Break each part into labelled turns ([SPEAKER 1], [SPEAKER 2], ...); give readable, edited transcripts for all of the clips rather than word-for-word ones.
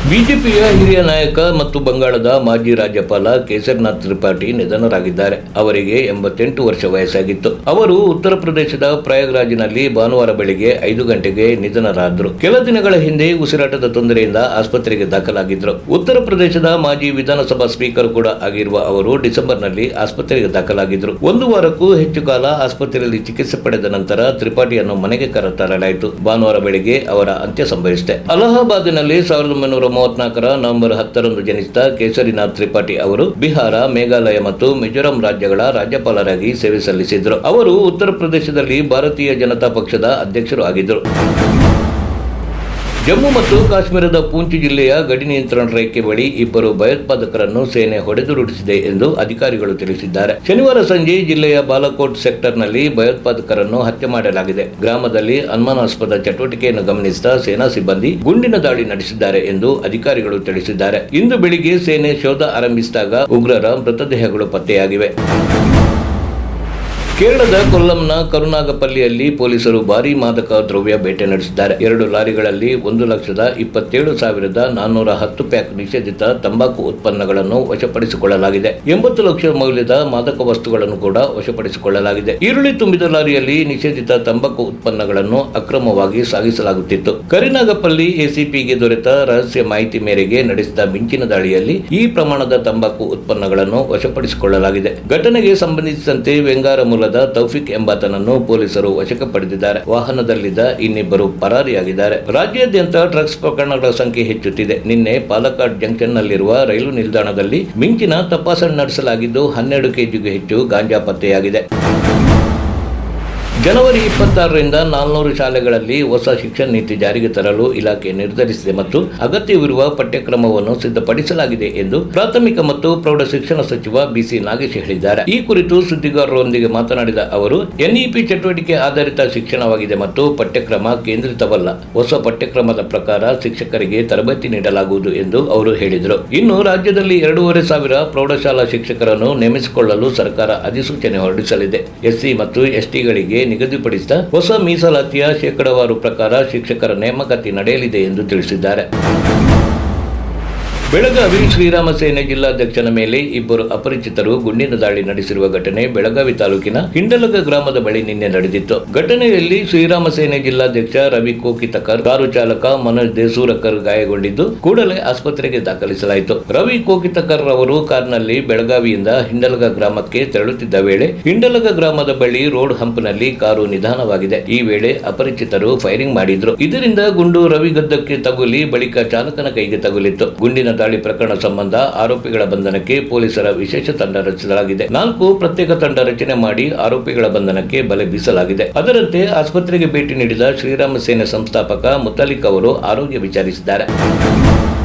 [SPEAKER 1] ಬಿಜೆಪಿಯ ಹಿರಿಯ ನಾಯಕ ಮತ್ತು ಬಂಗಾಳದ ಮಾಜಿ ರಾಜ್ಯಪಾಲ ಕೇಸರಿನಾಥ್ ತ್ರಿಪಾಠಿ ನಿಧನರಾಗಿದ್ದಾರೆ. ಅವರಿಗೆ 88 ವರ್ಷ ವಯಸ್ಸಾಗಿತ್ತು. ಅವರು ಉತ್ತರ ಪ್ರದೇಶದ ಪ್ರಯಾಗ್ರಾಜ್ನಲ್ಲಿ ಭಾನುವಾರ ಬೆಳಿಗ್ಗೆ 5 ಗಂಟೆಗೆ ನಿಧನರಾದರು. ಕೆಲ ದಿನಗಳ ಹಿಂದೆ ಉಸಿರಾಟದ ತೊಂದರೆಯಿಂದ ಆಸ್ಪತ್ರೆಗೆ ದಾಖಲಾಗಿದ್ದರು. ಉತ್ತರ ಪ್ರದೇಶದ ಮಾಜಿ ವಿಧಾನಸಭಾ ಸ್ಪೀಕರ್ ಕೂಡ ಆಗಿರುವ ಅವರು ಡಿಸೆಂಬರ್ನಲ್ಲಿ ಆಸ್ಪತ್ರೆಗೆ ದಾಖಲಾಗಿದ್ದರು. 1 ವಾರಕ್ಕೂ ಹೆಚ್ಚು ಕಾಲ ಆಸ್ಪತ್ರೆಯಲ್ಲಿ ಚಿಕಿತ್ಸೆ ಪಡೆದ ನಂತರ ತ್ರಿಪಾಠಿಯನ್ನು ಮನೆಗೆ ಕರೆತರಲಾಯಿತು. ಭಾನುವಾರ ಬೆಳಿಗ್ಗೆ ಅವರ ಅಂತ್ಯ ಸಂಭವಿಸಿದೆ. ಅಲಹಾಬಾದಿನಲ್ಲಿ 1934 ನವೆಂಬರ್ 10ರಂದು ಜನಿಸಿದ ಕೇಸರಿನಾಥ್ ತ್ರಿಪಾಠಿ ಅವರು ಬಿಹಾರ, ಮೇಘಾಲಯ ಮತ್ತು ಮಿಜೋರಾಂ ರಾಜ್ಯಗಳ ರಾಜ್ಯಪಾಲರಾಗಿ ಸೇವೆ ಸಲ್ಲಿಸಿದರು. ಅವರು ಉತ್ತರ ಪ್ರದೇಶದಲ್ಲಿ ಭಾರತೀಯ ಜನತಾ ಪಕ್ಷದ ಅಧ್ಯಕ್ಷರು ಆಗಿದ್ದರು. ಜಮ್ಮು ಮತ್ತು ಕಾಶ್ಮೀರದ ಪೂಂಚ್ ಜಿಲ್ಲೆಯ ಗಡಿ ನಿಯಂತ್ರಣ ರೇಖೆ ಬಳಿ 2 ಭಯೋತ್ಪಾದಕರನ್ನು ಸೇನೆ ಹೊಡೆದುರುಳಿಸಿದೆ ಎಂದು ಅಧಿಕಾರಿಗಳು ತಿಳಿಸಿದ್ದಾರೆ. ಶನಿವಾರ ಸಂಜೆ ಜಿಲ್ಲೆಯ ಬಾಲಾಕೋಟ್ ಸೆಕ್ಟರ್ನಲ್ಲಿ ಭಯೋತ್ಪಾದಕರನ್ನು ಹತ್ಯೆ ಮಾಡಲಾಗಿದೆ. ಗ್ರಾಮದಲ್ಲಿ ಅನುಮಾನಾಸ್ಪದ ಚಟುವಟಿಕೆಯನ್ನು ಗಮನಿಸಿದ ಸೇನಾ ಸಿಬ್ಬಂದಿ ಗುಂಡಿನ ದಾಳಿ ನಡೆಸಿದ್ದಾರೆ ಎಂದು ಅಧಿಕಾರಿಗಳು ತಿಳಿಸಿದ್ದಾರೆ. ಇಂದು ಬೆಳಿಗ್ಗೆ ಸೇನೆ ಶೋಧ ಆರಂಭಿಸಿದಾಗ ಉಗ್ರರ ಮೃತದೇಹಗಳು ಪತ್ತೆಯಾಗಿವೆ. ಕೇರಳದ ಕೊಲ್ಲಂನ ಕರುನಾಗಪಲ್ಲಿಯಲ್ಲಿ ಪೊಲೀಸರು ಭಾರೀ ಮಾದಕ ದ್ರವ್ಯ ಬೇಟೆ ನಡೆಸಿದ್ದಾರೆ. 2 ಲಾರಿಗಳಲ್ಲಿ 1,27,410 ಪ್ಯಾಕ್ ನಿಷೇಧಿತ ತಂಬಾಕು ಉತ್ಪನ್ನಗಳನ್ನು ವಶಪಡಿಸಿಕೊಳ್ಳಲಾಗಿದೆ. 80 ಲಕ್ಷ ಮೌಲ್ಯದ ಮಾದಕ ವಸ್ತುಗಳನ್ನು ಕೂಡ ವಶಪಡಿಸಿಕೊಳ್ಳಲಾಗಿದೆ. ಈರುಳ್ಳಿ ತುಂಬಿದ ಲಾರಿಯಲ್ಲಿ ನಿಷೇಧಿತ ತಂಬಾಕು ಉತ್ಪನ್ನಗಳನ್ನು ಅಕ್ರಮವಾಗಿ ಸಾಗಿಸಲಾಗುತ್ತಿತ್ತು. ಕರಿನಾಗಪಲ್ಲಿ ಎಸಿಪಿಗೆ ದೊರೆತ ರಹಸ್ಯ ಮಾಹಿತಿ ಮೇರೆಗೆ ನಡೆಸಿದ ಮಿಂಚಿನ ದಾಳಿಯಲ್ಲಿ ಈ ಪ್ರಮಾಣದ ತಂಬಾಕು ಉತ್ಪನ್ನಗಳನ್ನು ವಶಪಡಿಸಿಕೊಳ್ಳಲಾಗಿದೆ. ಘಟನೆಗೆ ಸಂಬಂಧಿಸಿದಂತೆ ವೆಂಗಾರ ಮೂಲದ ತೌಫಿಕ್ ಎಂಬಾತನನ್ನು ಪೊಲೀಸರು ವಶಕ್ಕೆ ಪಡೆದಿದ್ದಾರೆ. ವಾಹನದಲ್ಲಿದ್ದ ಇನ್ನಿಬ್ಬರು ಪರಾರಿಯಾಗಿದ್ದಾರೆ. ರಾಜ್ಯಾದ್ಯಂತ ಡ್ರಗ್ಸ್ ಪ್ರಕರಣಗಳ ಸಂಖ್ಯೆ ಹೆಚ್ಚುತ್ತಿದೆ. ನಿನ್ನೆ ಪಾಲಕ್ಕಾಡ್ ಜಂಕ್ಷನ್ನಲ್ಲಿರುವ ರೈಲು ನಿಲ್ದಾಣದಲ್ಲಿ ಮಿಂಚಿನ ತಪಾಸಣೆ ನಡೆಸಲಾಗಿದ್ದು 12 ಕೆಜಿಗೂ ಹೆಚ್ಚು ಗಾಂಜಾ ಪತ್ತೆಯಾಗಿದೆ. ಜನವರಿ 26ರಿಂದ 400 ಶಾಲೆಗಳಲ್ಲಿ ಹೊಸ ಶಿಕ್ಷಣ ನೀತಿ ಜಾರಿಗೆ ತರಲು ಇಲಾಖೆ ನಿರ್ಧರಿಸಿದೆ ಮತ್ತು ಅಗತ್ಯವಿರುವ ಪಠ್ಯಕ್ರಮವನ್ನು ಸಿದ್ಧಪಡಿಸಲಾಗಿದೆ ಎಂದು ಪ್ರಾಥಮಿಕ ಮತ್ತು ಪ್ರೌಢ ಶಿಕ್ಷಣ ಸಚಿವ ಬಿಸಿ ನಾಗೇಶ್ ಹೇಳಿದ್ದಾರೆ. ಈ ಕುರಿತು ಸುದ್ದಿಗಾರರೊಂದಿಗೆ ಮಾತನಾಡಿದ ಅವರು, ಎನ್ಇಪಿ ಚಟುವಟಿಕೆ ಆಧಾರಿತ ಶಿಕ್ಷಣವಾಗಿದೆ ಮತ್ತು ಪಠ್ಯಕ್ರಮ ಕೇಂದ್ರಿತವಲ್ಲ. ಹೊಸ ಪಠ್ಯಕ್ರಮದ ಪ್ರಕಾರ ಶಿಕ್ಷಕರಿಗೆ ತರಬೇತಿ ನೀಡಲಾಗುವುದು ಎಂದು ಅವರು ಹೇಳಿದರು. ಇನ್ನು ರಾಜ್ಯದಲ್ಲಿ 2,500 ಪ್ರೌಢಶಾಲಾ ಶಿಕ್ಷಕರನ್ನು ನೇಮಿಸಿಕೊಳ್ಳಲು ಸರ್ಕಾರ ಅಧಿಸೂಚನೆ ಹೊರಡಿಸಲಿದೆ. ಎಸ್ಸಿ ಮತ್ತು ಎಸ್ಟಿಗಳಿಗೆ ನಿಗದಿಪಡಿಸಿದ ಹೊಸ ಮೀಸಲಾತಿಯ ಶೇಕಡಾವಾರು ಪ್ರಕಾರ ಶಿಕ್ಷಕರ ನೇಮಕಾತಿ ನಡೆಯಲಿದೆ ಎಂದು ತಿಳಿಸಿದ್ದಾರೆ. ಬೆಳಗಾವಿ ಶ್ರೀರಾಮ ಸೇನೆ ಜಿಲ್ಲಾಧ್ಯಕ್ಷನ ಮೇಲೆ 2 ಅಪರಿಚಿತರು ಗುಂಡಿನ ದಾಳಿ ನಡೆಸಿರುವ ಘಟನೆ ಬೆಳಗಾವಿ ತಾಲೂಕಿನ ಹಿಂಡಲಗ ಗ್ರಾಮದ ಬಳಿ ನಿನ್ನೆ ನಡೆದಿತ್ತು. ಘಟನೆಯಲ್ಲಿ ಶ್ರೀರಾಮ ಸೇನೆ ಜಿಲ್ಲಾಧ್ಯಕ್ಷ ರವಿ ಕೋಕಿತಕರ್, ಕಾರು ಚಾಲಕ ಮನೋಜ್ ದೇಸೂರಕರ್ ಗಾಯಗೊಂಡಿದ್ದು ಕೂಡಲೇ ಆಸ್ಪತ್ರೆಗೆ ದಾಖಲಿಸಲಾಯಿತು. ರವಿ ಕೋಕಿತಕರ್ ಅವರು ಕಾರ್ನಲ್ಲಿ ಬೆಳಗಾವಿಯಿಂದ ಹಿಂಡಲಗ ಗ್ರಾಮಕ್ಕೆ ತೆರಳುತ್ತಿದ್ದ ವೇಳೆ ಹಿಂಡಲಗ ಗ್ರಾಮದ ಬಳಿ ರೋಡ್ ಹಂಪ್ನಲ್ಲಿ ಕಾರು ನಿಧಾನವಾಗಿದೆ. ಈ ವೇಳೆ ಅಪರಿಚಿತರು ಫೈರಿಂಗ್ ಮಾಡಿದ್ರು. ಇದರಿಂದ ಗುಂಡು ರವಿ ಗದ್ದಕ್ಕೆ ತಗುಲಿ ಬಳಿಕ ಚಾಲಕನ ಕೈಗೆ ತಗುಲಿತ್ತು. ಗುಂಡಿನ ದಾಳಿ ಪ್ರಕರಣ ಸಂಬಂಧ ಆರೋಪಿಗಳ ಬಂಧನಕ್ಕೆ ಪೊಲೀಸರ ವಿಶೇಷ ತಂಡ ರಚಿಸಲಾಗಿದೆ. 4 ಪ್ರತ್ಯೇಕ ತಂಡ ರಚನೆ ಮಾಡಿ ಆರೋಪಿಗಳ ಬಂಧನಕ್ಕೆ ಬಲೆ ಬೀಸಲಾಗಿದೆ. ಅದರಂತೆ ಆಸ್ಪತ್ರೆಗೆ ಭೇಟಿ ನೀಡಿದ ಶ್ರೀರಾಮ ಸೇನೆ ಸಂಸ್ಥಾಪಕ ಮುತಾಲಿಕ್ ಅವರು ಆರೋಗ್ಯ ವಿಚಾರಿಸಿದ್ದಾರೆ.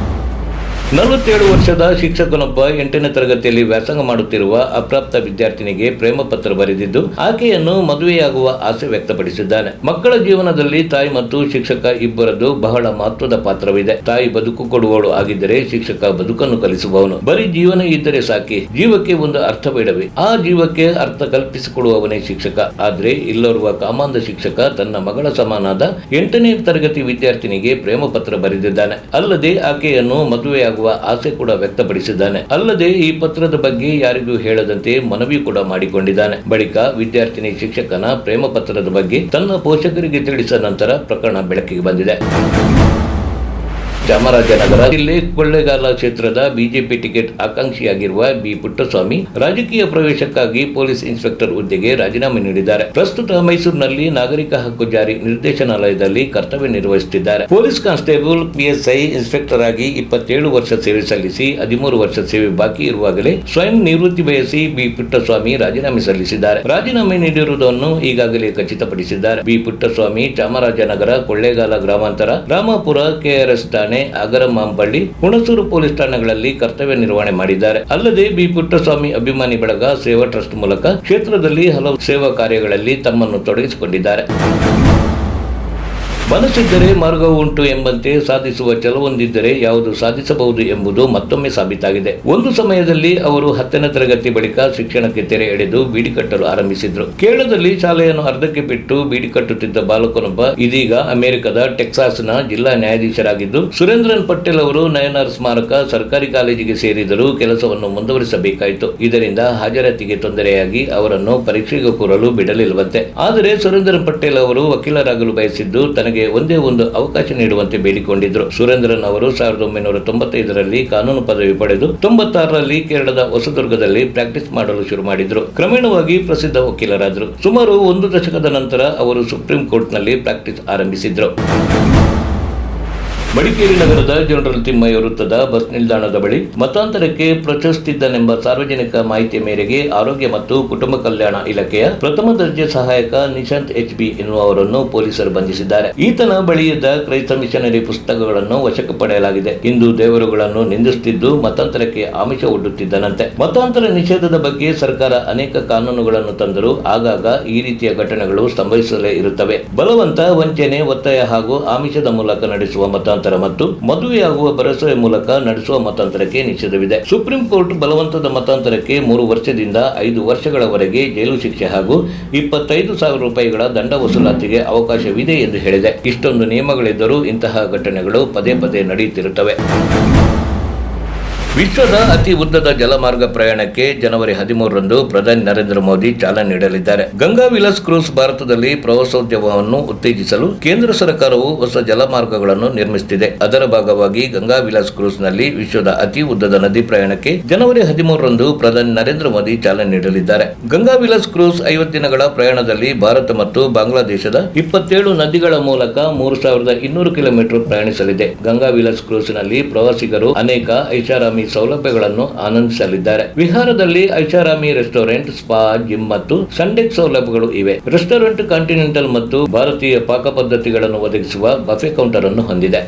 [SPEAKER 1] 47 ವರ್ಷದ ಶಿಕ್ಷಕನೊಬ್ಬ 8ನೇ ತರಗತಿಯಲ್ಲಿ ವ್ಯಾಸಂಗ ಮಾಡುತ್ತಿರುವ ಅಪ್ರಾಪ್ತ ವಿದ್ಯಾರ್ಥಿನಿಗೆ ಪ್ರೇಮ ಪತ್ರ ಬರೆದಿದ್ದು ಆಕೆಯನ್ನು ಮದುವೆಯಾಗುವ ಆಸೆ ವ್ಯಕ್ತಪಡಿಸಿದ್ದಾನೆ. ಮಕ್ಕಳ ಜೀವನದಲ್ಲಿ ತಾಯಿ ಮತ್ತು ಶಿಕ್ಷಕ ಇಬ್ಬರದ್ದು ಬಹಳ ಮಹತ್ವದ ಪಾತ್ರವಿದೆ. ತಾಯಿ ಬದುಕು ಕೊಡುವವಳು ಆಗಿದ್ದರೆ ಶಿಕ್ಷಕ ಬದುಕನ್ನು ಕಲಿಸುವವನು. ಬರೀ ಜೀವನ ಇದ್ದರೆ ಸಾಕಿ, ಜೀವಕ್ಕೆ ಒಂದು ಅರ್ಥ ಬೇಡವೇ? ಆ ಜೀವಕ್ಕೆ ಅರ್ಥ ಕಲ್ಪಿಸಿಕೊಡುವವನೇ ಶಿಕ್ಷಕ. ಆದ್ರೆ ಇಲ್ಲೋರ್ವ ಕಾಮಾಂಧ ಶಿಕ್ಷಕ ತನ್ನ ಮಗಳ ಸಮಾನಾದ 8ನೇ ತರಗತಿ ವಿದ್ಯಾರ್ಥಿನಿಗೆ ಪ್ರೇಮ ಪತ್ರ ಬರೆದಿದ್ದಾನೆ. ಅಲ್ಲದೆ ಆಕೆಯನ್ನು ಮದುವೆಯಾಗುವ ಆಸೆ ಕೂಡ ವ್ಯಕ್ತಪಡಿಸಿದ್ದಾನೆ. ಅಲ್ಲದೆ ಈ ಪತ್ರದ ಬಗ್ಗೆ ಯಾರಿಗೂ ಹೇಳದಂತೆ ಮನವಿ ಕೂಡ ಮಾಡಿಕೊಂಡಿದ್ದಾನೆ. ಬಳಿಕ ವಿದ್ಯಾರ್ಥಿನಿ ಶಿಕ್ಷಕನ ಪ್ರೇಮ ಪತ್ರದ ಬಗ್ಗೆ ತನ್ನ ಪೋಷಕರಿಗೆ ತಿಳಿಸಿದ ನಂತರ ಪ್ರಕರಣ ಬೆಳಕಿಗೆ ಬಂದಿದೆ. ಚಾಮರಾಜನಗರ ಜಿಲ್ಲೆ ಕೊಳ್ಳೇಗಾಲ ಕ್ಷೇತ್ರದ ಬಿಜೆಪಿ ಟಿಕೆಟ್ ಆಕಾಂಕ್ಷಿಯಾಗಿರುವ ಬಿ ಪುಟ್ಟಸ್ವಾಮಿ ರಾಜಕೀಯ ಪ್ರವೇಶಕ್ಕಾಗಿ ಪೊಲೀಸ್ ಇನ್ಸ್ಪೆಕ್ಟರ್ ಹುದ್ದೆಗೆ ರಾಜೀನಾಮೆ ನೀಡಿದ್ದಾರೆ. ಪ್ರಸ್ತುತ ಮೈಸೂರಿನಲ್ಲಿ ನಾಗರಿಕ ಹಕ್ಕು ಜಾರಿ ನಿರ್ದೇಶನಾಲಯದಲ್ಲಿ ಕರ್ತವ್ಯ ನಿರ್ವಹಿಸುತ್ತಿದ್ದಾರೆ. ಪೊಲೀಸ್ ಕಾನ್ಸ್ಟೇಬಲ್ ಪಿಎಸ್ಐ ಇನ್ಸ್ಪೆಕ್ಟರ್ ಆಗಿ 27 ವರ್ಷ ಸೇವೆ ಸಲ್ಲಿಸಿ 13 ವರ್ಷ ಸೇವೆ ಬಾಕಿ ಇರುವಾಗಲೇ ಸ್ವಯಂ ನಿವೃತ್ತಿ ಬಯಸಿ ಬಿ ಪುಟ್ಟಸ್ವಾಮಿ ರಾಜೀನಾಮೆ ಸಲ್ಲಿಸಿದ್ದಾರೆ. ರಾಜೀನಾಮೆ ನೀಡಿರುವುದನ್ನು ಈಗಾಗಲೇ ಖಚಿತಪಡಿಸಿದ್ದಾರೆ. ಬಿ ಪುಟ್ಟಸ್ವಾಮಿ ಚಾಮರಾಜನಗರ, ಕೊಳ್ಳೇಗಾಲ ಗ್ರಾಮಾಂತರ, ರಾಮಾಪುರ, ಕೆಆರ್ಎಸ್ ಠಾಣೆ, ಅಗರಮಾಂಪಳ್ಳಿ, ಹುಣಸೂರು ಪೊಲೀಸ್ ಠಾಣೆಗಳಲ್ಲಿ ಕರ್ತವ್ಯ ನಿರ್ವಹಣೆ ಮಾಡಿದ್ದಾರೆ. ಅಲ್ಲದೆ ಬಿ ಪುಟ್ಟಸ್ವಾಮಿ ಅಭಿಮಾನಿ ಬಳಗ ಸೇವಾ ಟ್ರಸ್ಟ್ ಮೂಲಕ ಕ್ಷೇತ್ರದಲ್ಲಿ ಹಲವು ಸೇವಾ ಕಾರ್ಯಗಳಲ್ಲಿ ತಮ್ಮನ್ನು ತೊಡಗಿಸಿಕೊಂಡಿದ್ದಾರೆ. ಮನಸ್ಸಿದ್ದರೆ ಮಾರ್ಗವು ಉಂಟು ಎಂಬಂತೆ ಸಾಧಿಸುವ ಛಲವೊಂದಿದ್ದರೆ ಯಾವುದು ಸಾಧಿಸಬಹುದು ಎಂಬುದು ಮತ್ತೊಮ್ಮೆ ಸಾಬೀತಾಗಿದೆ. ಒಂದು ಸಮಯದಲ್ಲಿ ಅವರು 10ನೇ ತರಗತಿ ಬಳಿಕ ಶಿಕ್ಷಣಕ್ಕೆ ತೆರೆ ಎಳೆದು ಬೀಡಿ ಕಟ್ಟಲು ಆರಂಭಿಸಿದ್ರು. ಕೇರಳದಲ್ಲಿ ಶಾಲೆಯನ್ನು ಅರ್ಧಕ್ಕೆ ಬಿಟ್ಟು ಬೀಡಿ ಕಟ್ಟುತ್ತಿದ್ದ ಬಾಲಕನೊಬ್ಬ ಇದೀಗ ಅಮೆರಿಕದ ಟೆಕ್ಸಾಸ್ನ ಜಿಲ್ಲಾ ನ್ಯಾಯಾಧೀಶರಾಗಿದ್ದು, ಸುರೇಂದ್ರನ್ ಪಟೇಲ್ ಅವರು ನಯನಾರ್ ಸ್ಮಾರಕ ಸರ್ಕಾರಿ ಕಾಲೇಜಿಗೆ ಸೇರಿದರೂ ಕೆಲಸವನ್ನು ಮುಂದುವರಿಸಬೇಕಾಯಿತು. ಇದರಿಂದ ಹಾಜರಾತಿಗೆ ತೊಂದರೆಯಾಗಿ ಅವರನ್ನು ಪರೀಕ್ಷೆಗೆ ಕೂರಲು ಬಿಡಲಿಲ್ಲವಂತೆ. ಆದರೆ ಸುರೇಂದ್ರನ್ ಪಟೇಲ್ ಅವರು ವಕೀಲರಾಗಲು ಬಯಸಿದ್ದು ತನಗೆ ಒಂದೇ ಒಂದು ಅವಕಾಶ ನೀಡುವಂತೆ ಬೇಡಿಕೊಂಡಿದ್ರು. ಸುರೇಂದ್ರನ್ ಅವರು 1995ರಲ್ಲಿ ಕಾನೂನು ಪದವಿ ಪಡೆದು 96ರಲ್ಲಿ ಕೇರಳದ ಹೊಸದುರ್ಗದಲ್ಲಿ ಪ್ರಾಕ್ಟೀಸ್ ಮಾಡಲು ಶುರು ಮಾಡಿದ್ರು. ಕ್ರಮೇಣವಾಗಿ ಪ್ರಸಿದ್ಧ ವಕೀಲರಾದರು. ಸುಮಾರು 1 ದಶಕದ ನಂತರ ಅವರು ಸುಪ್ರೀಂ ಕೋರ್ಟ್ನಲ್ಲಿ ಪ್ರಾಕ್ಟೀಸ್ ಆರಂಭಿಸಿದ್ರು. ಮಡಿಕೇರಿ ನಗರದ ಜನರಲ್ ತಿಮ್ಮಯ್ಯ ವೃತ್ತದ ಬಸ್ ನಿಲ್ದಾಣದ ಬಳಿ ಮತಾಂತರಕ್ಕೆ ಪ್ರಚೋದಿಸಿದ್ದನೆಂಬ ಸಾರ್ವಜನಿಕ ಮಾಹಿತಿಯ ಮೇರೆಗೆ ಆರೋಗ್ಯ ಮತ್ತು ಕುಟುಂಬ ಕಲ್ಯಾಣ ಇಲಾಖೆಯ ಪ್ರಥಮ ದರ್ಜೆ ಸಹಾಯಕ ನಿಶಾಂತ್ HB ಎನ್ನುವವರನ್ನು ಪೊಲೀಸರು ಬಂಧಿಸಿದ್ದಾರೆ. ಈತನ ಬಳಿಯಿದ್ದ ಕ್ರೈಸ್ತ ಮಿಷನರಿ ಪುಸ್ತಕಗಳನ್ನು ವಶಕ್ಕೆ ಪಡೆಯಲಾಗಿದೆ. ಹಿಂದೂ ದೇವರುಗಳನ್ನು ನಿಂದಿಸುತ್ತಿದ್ದು ಮತಾಂತರಕ್ಕೆ ಆಮಿಷ ಒಡ್ಡುತ್ತಿದ್ದನಂತೆ. ಮತಾಂತರ ನಿಷೇಧದ ಬಗ್ಗೆ ಸರ್ಕಾರ ಅನೇಕ ಕಾನೂನುಗಳನ್ನು ತಂದರೂ ಆಗಾಗ ಈ ರೀತಿಯ ಘಟನೆಗಳು ಸಂಭವಿಸಲೇ ಇರುತ್ತವೆ. ಬಲವಂತ, ವಂಚನೆ, ಒತ್ತಾಯ ಹಾಗೂ ಆಮಿಷದ ಮೂಲಕ ನಡೆಸುವ ಮತಾಂತರ ಮತ್ತು ಮದುವೆಯಾಗುವ ಭರವಸೆಯ ಮೂಲಕ ನಡೆಸುವ ಮತಾಂತರಕ್ಕೆ ನಿಷೇಧವಿದೆ. ಸುಪ್ರೀಂ ಕೋರ್ಟ್ ಬಲವಂತದ ಮತಾಂತರಕ್ಕೆ 3 ವರ್ಷದಿಂದ 5 ವರ್ಷಗಳವರೆಗೆ ಜೈಲು ಶಿಕ್ಷೆ ಹಾಗೂ 25,000 ರೂಪಾಯಿಗಳ ದಂಡ ವಸೂಲಾತಿಗೆ ಅವಕಾಶವಿದೆ ಎಂದು ಹೇಳಿದೆ. ಇಷ್ಟೊಂದು ನಿಯಮಗಳಿದ್ದರೂ ಇಂತಹ ಘಟನೆಗಳು ಪದೇ ಪದೇ ನಡೆಯುತ್ತಿರುತ್ತವೆ. ವಿಶ್ವದ ಅತಿ ಉದ್ದದ ಜಲಮಾರ್ಗ ಪ್ರಯಾಣಕ್ಕೆ ಜನವರಿ 13ರಂದು ಪ್ರಧಾನಿ ನರೇಂದ್ರ ಮೋದಿ ಚಾಲನೆ ನೀಡಲಿದ್ದಾರೆ. ಗಂಗಾ ವಿಲಾಸ್ ಕ್ರೂಸ್ ಭಾರತದಲ್ಲಿ ಪ್ರವಾಸೋದ್ಯಮವನ್ನು ಉತ್ತೇಜಿಸಲು ಕೇಂದ್ರ ಸರ್ಕಾರವು ಹೊಸ ಜಲಮಾರ್ಗಗಳನ್ನು ನಿರ್ಮಿಸುತ್ತಿದೆ. ಅದರ ಭಾಗವಾಗಿ ಗಂಗಾ ವಿಲಾಸ್ ಕ್ರೂಸ್ನಲ್ಲಿ ವಿಶ್ವದ ಅತಿ ಉದ್ದದ ನದಿ ಪ್ರಯಾಣಕ್ಕೆ ಜನವರಿ 13ರಂದು ಪ್ರಧಾನಿ ನರೇಂದ್ರ ಮೋದಿ ಚಾಲನೆ ನೀಡಲಿದ್ದಾರೆ. ಗಂಗಾ ವಿಲಾಸ್ ಕ್ರೂಸ್ 50 ದಿನಗಳ ಪ್ರಯಾಣದಲ್ಲಿ ಭಾರತ ಮತ್ತು ಬಾಂಗ್ಲಾದೇಶದ 27 ನದಿಗಳ ಮೂಲಕ 3200 ಕಿಲೋಮೀಟರ್ ಪ್ರಯಾಣಿಸಲಿದೆ. ಗಂಗಾ ವಿಲಾಸ್ ಕ್ರೂಸ್ನಲ್ಲಿ ಪ್ರವಾಸಿಗರು ಅನೇಕ ಐಷಾರಾಮಿ ಸೌಲಭ್ಯಗಳನ್ನು ಆನಂದಿಸಲಿದ್ದಾರೆ. ವಿಹಾರದಲ್ಲಿ ಐಷಾರಾಮಿ ರೆಸ್ಟೋರೆಂಟ್, ಸ್ಪಾ, ಜಿಮ್ ಮತ್ತು ಸನ್ಡೆಕ್ ಸೌಲಭ್ಯಗಳು ಇವೆ. ರೆಸ್ಟೋರೆಂಟ್ ಕಾಂಟಿನೆಂಟಲ್ ಮತ್ತು ಭಾರತೀಯ ಪಾಕ ಪದ್ಧತಿಗಳನ್ನು ಒದಗಿಸುವ ಬಫೆ ಕೌಂಟರ್ ಅನ್ನು ಹೊಂದಿದೆ.